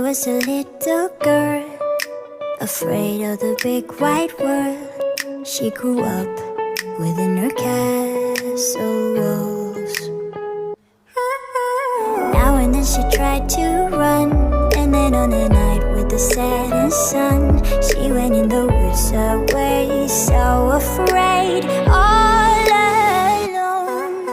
was a little girl, afraid of the big wide world. She grew up within her castle walls. Now and then she tried to run, and then on a night with the setting sun, she went in the woods away, so afraid, all alone.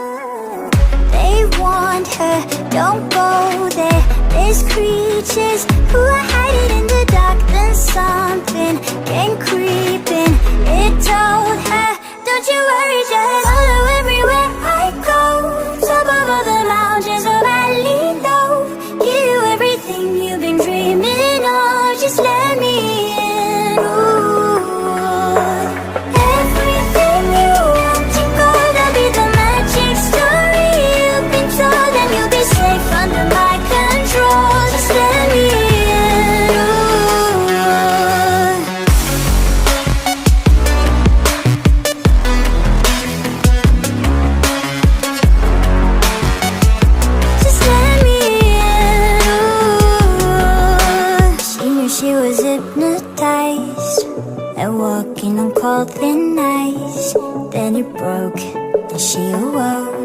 They warned her, don't go there, there's creatures who are hiding in the dark. Then something came creeping, it told her, don't you worry, just follow everywhere I go. Top of all the mountains or valley low, give you everything you've been dreaming of, just let me in. Ooh. Everything you want to go, that'll be the magic story you've been told, and you'll be safe under my control, just let me in. She was hypnotized and walking on cold thin ice. Then it broke and she awoke.